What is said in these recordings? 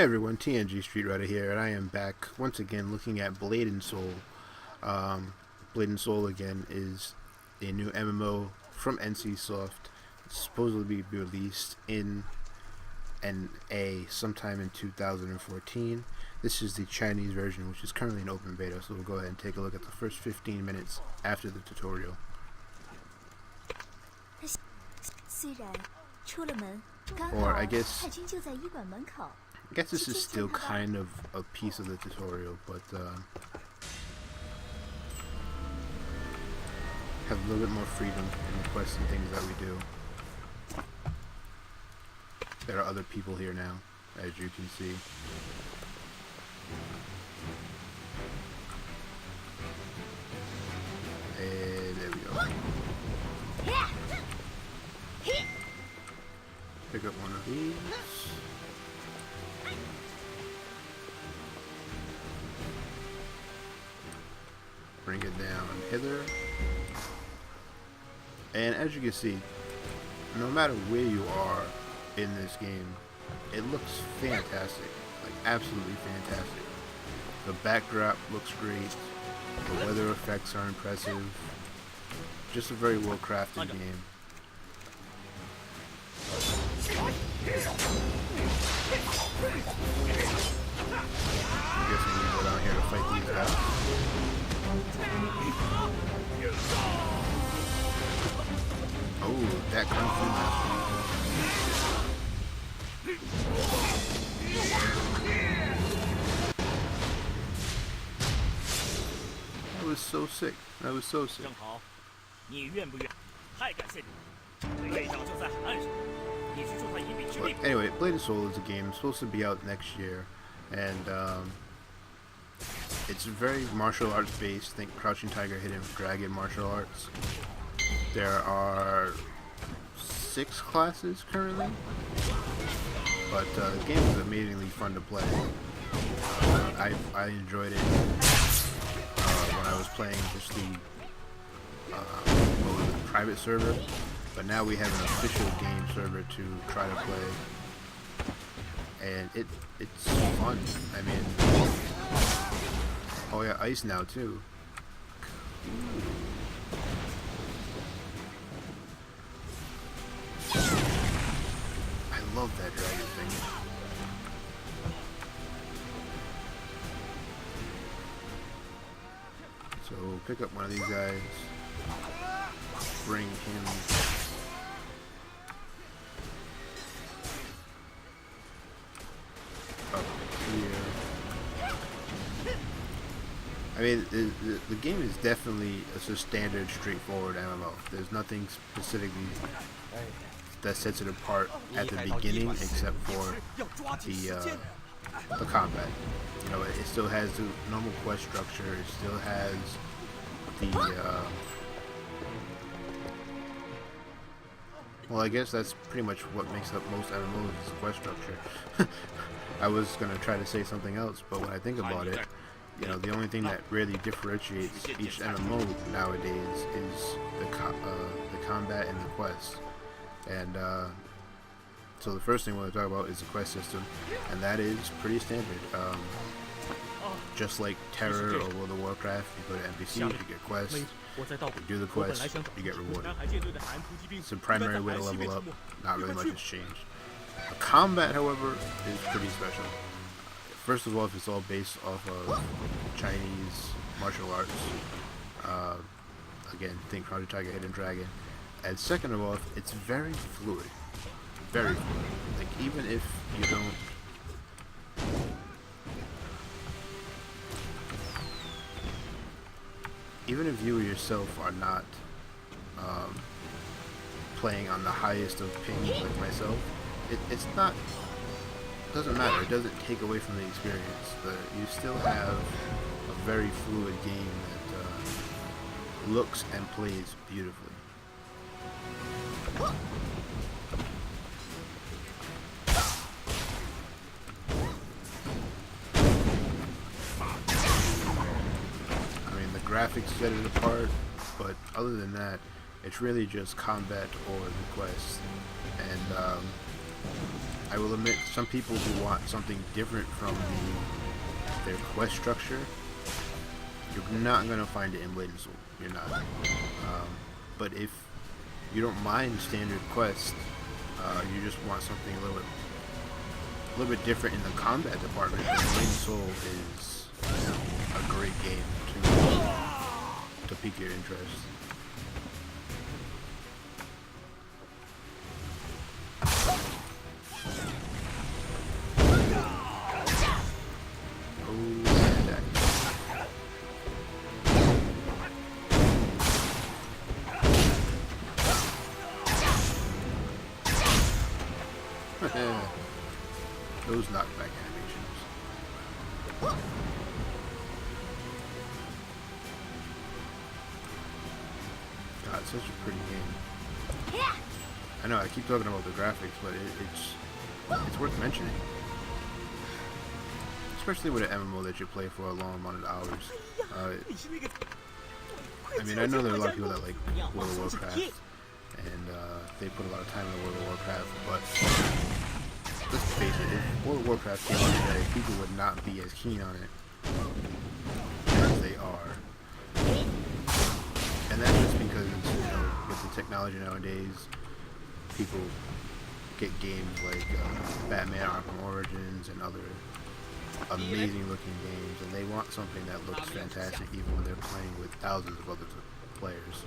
Hey everyone, TNG Street Rider here, and I am back once again looking at Blade and Soul. Blade and Soul again is a new MMO from NCSoft. It's supposedly be released in NA sometime in 2014. This is the Chinese version, which is currently in open beta, so we'll go ahead and take a look at the first 15 minutes after the tutorial. Or I guess this is still kind of a piece of the tutorial, but have a little bit more freedom in the quests and things that we do. There are other people here now, as you can see. And there we go. Pick up one of these. Bring it down hither. And as you can see, no matter where you are in this game, it looks fantastic. Like, absolutely fantastic. The backdrop looks great. The weather effects are impressive. Just a very well crafted game. I'm guessing we go down here to fight these guys. Oh, that Kung Fu master. That was so sick. That was so sick. But anyway, Blade and Soul is a game supposed to be out next year, and it's very martial arts based. Think Crouching Tiger, Hidden Dragon martial arts. There are 6 classes currently, but the game is amazingly fun to play. I enjoyed it when I was playing just the private server, but now we have an official game server to try to play, and it's fun. I mean, oh yeah, ice now too. I love that dragon thing. So pick up one of these guys. Bring him up here. I mean, the game is definitely a standard, straightforward MMO. There's nothing specifically that sets it apart at the beginning, except for the combat. You know, it still has the normal quest structure. It still has the well, I guess that's pretty much what makes up most MMOs is the quest structure. I was gonna try to say something else, but when I think about it, you know, the only thing that really differentiates each MMO nowadays is the combat and the quest. And so the first thing we're going to talk about is the quest system, and that is pretty standard. Just like Terror or World of Warcraft, you go to NPCs, you get quests, you do the quest, you get rewarded. It's a primary way to level up, not really much has changed. The combat, however, is pretty special. First of all, if it's all based off of Chinese martial arts, again, think Crouching Tiger, Hidden Dragon. And second of all, it's very fluid. Very fluid. Like, even if you don't... Even if you yourself are not playing on the highest of ping like myself, it's not... doesn't matter. It doesn't take away from the experience. You still have a very fluid game that looks and plays beautifully. I mean, the graphics set it apart, but other than that, it's really just combat or the quest. And I will admit, some people who want something different from their quest structure, you're not gonna find it in Blade and Soul. You're not. But if you don't mind standard quests, you just want something a little bit different in the combat department, then Blade and Soul is a great game to pique your interest. Those knockback animations. God, it's such a pretty game. I know I keep talking about the graphics, but it's worth mentioning. Especially with an MMO that you play for a long amount of hours. I mean, I know there are a lot of people that like World of Warcraft, and they put a lot of time in World of Warcraft, but let's face it, if World of Warcraft came out today, people would not be as keen on it as they are. And that's just because, you know, with the technology nowadays, people get games like Batman Arkham Origins and other amazing looking games, and they want something that looks fantastic even when they're playing with thousands of other players.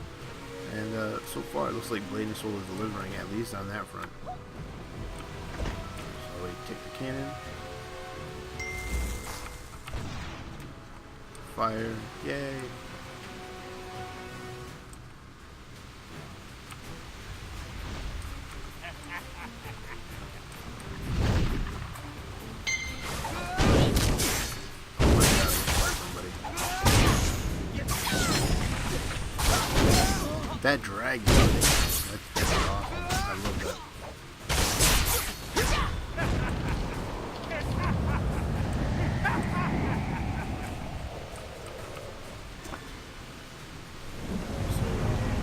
And so far it looks like Blade and Soul is delivering, at least on that front. So we take the cannon. Fire. Yay! That drag that's awesome. I love that. So,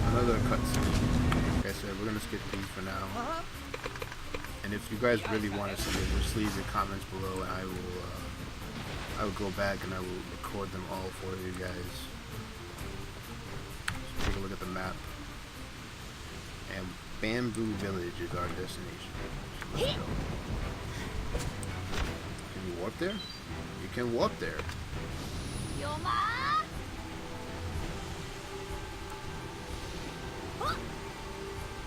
another cutscene. Like I said, we're gonna skip these for now. And if you guys really want to see it, just leave your comments below, and I will go back and I will record them all for you guys. Take a look at the map. And Bamboo Village is our destination. So let's go. Can you warp there? You can warp there.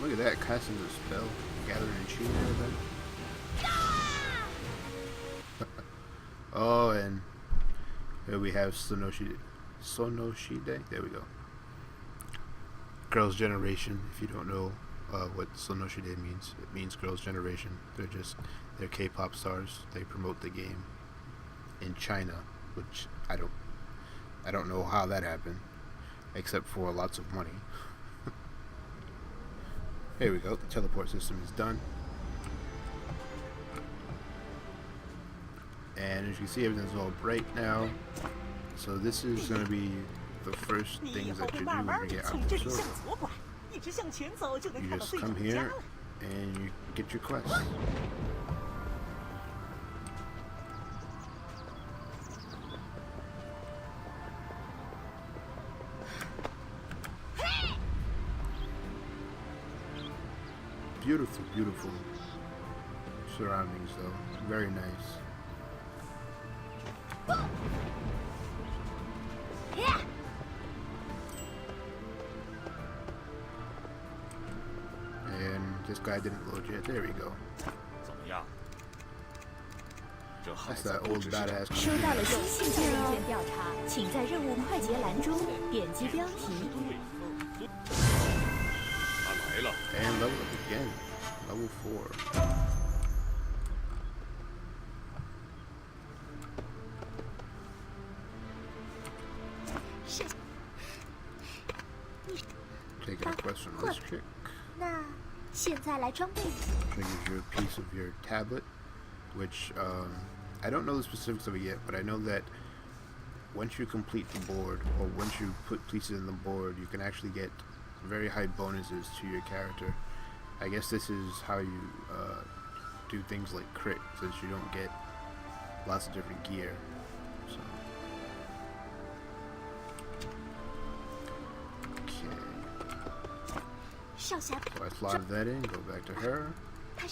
Look at that, casting the spell, gathering and shooting everything. Oh, and here we have Sonoshide. There we go. Girls' Generation. If you don't know what Sonoshide means, it means Girls' Generation. They're K-pop stars. They promote the game in China, which I don't know how that happened, except for lots of money. Here we go. The teleport system is done, and as you can see, everything's all bright now. So this is going to be the first things that you do when you get out the server. You just come here and you get your quest. Beautiful, beautiful surroundings though. Very nice. And this guy didn't load yet. There we go. That's that old badass. 收到了新信件意见调查，请在任务快捷栏中点击标题。 And level up again. Level 4. Taking a quest from this chick. Triggers you a piece of your tablet, which I don't know the specifics of it yet, but I know that once you complete the board, or once you put pieces in the board, you can actually get very high bonuses to your character. I guess this is how you do things like crit, since you don't get lots of different gear. So okay. So I slotted that in, go back to her. I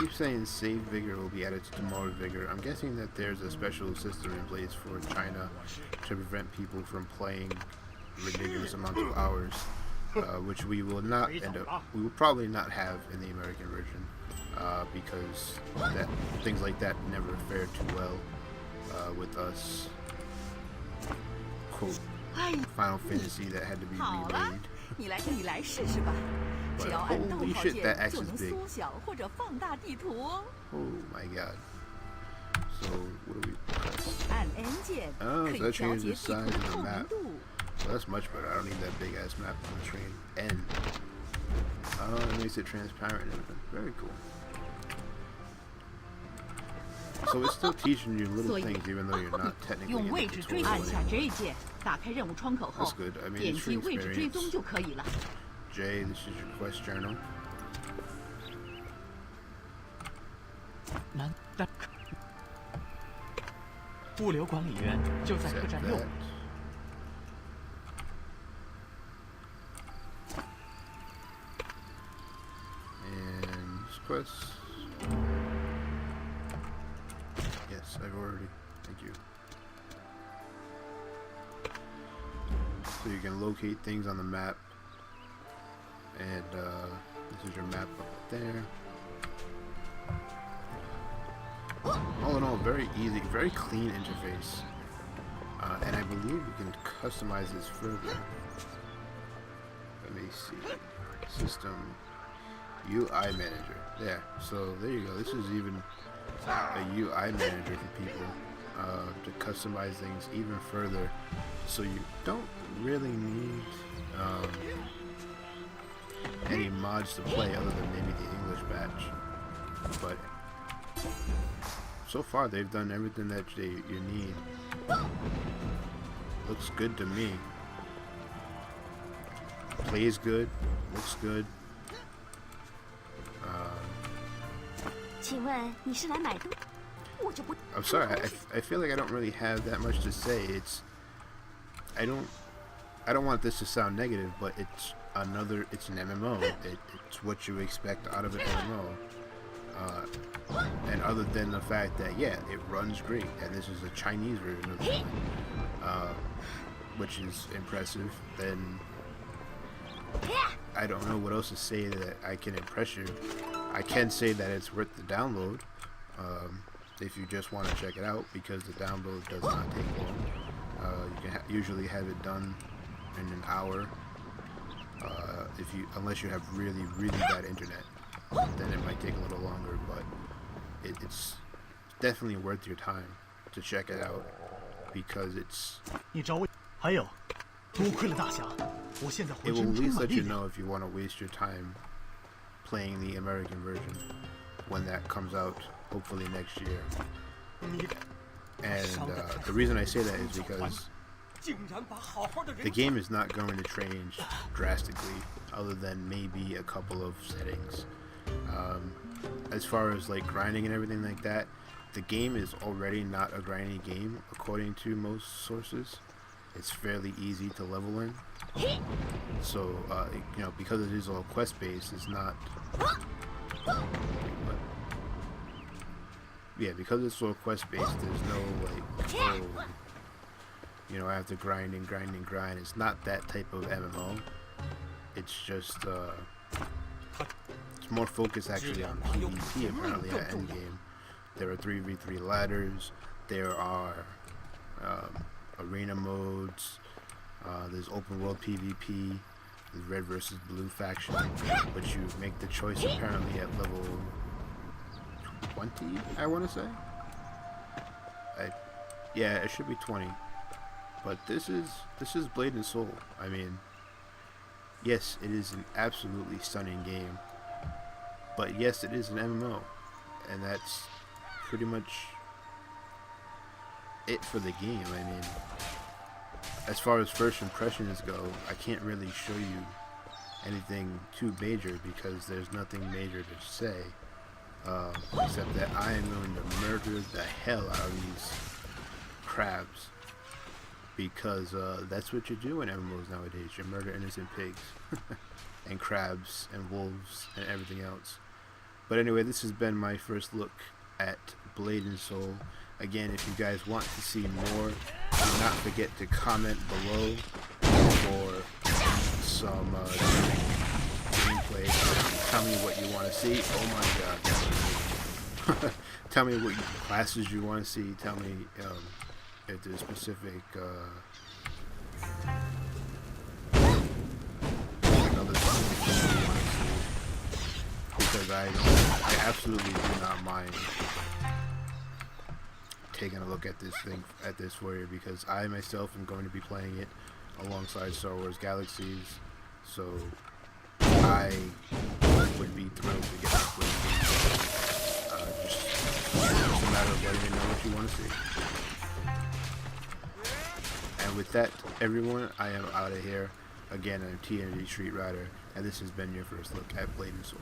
keep saying save vigor will be added to tomorrow vigor. I'm guessing that there's a special system in place for China to prevent people from playing ridiculous amounts of hours, which we will not we will probably not have in the American version, because things like that never fared too well with us. Quote, Final Fantasy that had to be remade. But holy shit, that X is big. Oh my god. So, what do we press? Oh, so that changes the size of the map. Well, that's much better. I don't need that big ass map on the screen. N. Oh, it makes it transparent and everything. Very cool. So it's still teaching you little things even though you're not technically in the tutorial. That's good. I mean, it's free experience. Jay, this is your quest journal. Set that. And this quest. Yes, I've already. Thank you. So you can locate things on the map. And this is your map up there. All in all, very easy, very clean interface. And I believe you can customize this further. Let me see. System UI Manager. There. So there you go. This is even a UI Manager for people to customize things even further. So you don't really need any mods to play other than maybe the English batch, but so far they've done everything that you need. Looks good to me. Plays good, looks good. I'm sorry, I feel like I don't really have that much to say. I don't want this to sound negative, but it's an MMO. It's what you expect out of an MMO. And other than the fact that, yeah, it runs great, and this is a Chinese version of the game, which is impressive, then I don't know what else to say that I can impress you. I can say that it's worth the download, if you just want to check it out, because the download does not take long. You can usually have it done in an hour, unless you have really, really bad internet. Then it might take a little longer, but it's definitely worth your time to check it out, because it will at least let you know if you want to waste your time playing the American version when that comes out, hopefully next year. And the reason I say that is because the game is not going to change drastically, other than maybe a couple of settings. As far as like grinding and everything like that, the game is already not a grindy game according to most sources. It's fairly easy to level in. So you know, because it is all quest based, it's not. Yeah, because it's all quest based, there's no like, oh, you know, I have to grind and grind and grind. It's not that type of MMO. It's just it's more focused actually on PvP apparently at endgame. There are 3v3 ladders. There are arena modes. There's open world PvP. There's red versus blue faction, but you make the choice apparently at level 20, I want to say. Yeah, it should be 20. But this is Blade and Soul. I mean, yes, it is an absolutely stunning game. But yes, it is an MMO, and that's pretty much it for the game. I mean, as far as first impressions go, I can't really show you anything too major because there's nothing major to say, except that I am going to murder the hell out of these crabs, because that's what you do in MMOs nowadays. You murder innocent pigs and crabs and wolves and everything else. But anyway, this has been my first look at Blade and Soul. Again, if you guys want to see more, do not forget to comment below for some gameplay. Tell me what you want to see. Oh my god. Tell me what classes you want to see. Tell me if there's specific another thing you want to see. Because I absolutely do not mind taking a look at this for you, because I myself am going to be playing it alongside Star Wars Galaxies, so I would be thrilled to get up with it. Just a matter of letting me know what you want to see. And with that, everyone, I am out of here. Again, I'm TNG Street Rider, and this has been your first look at Blade and Soul.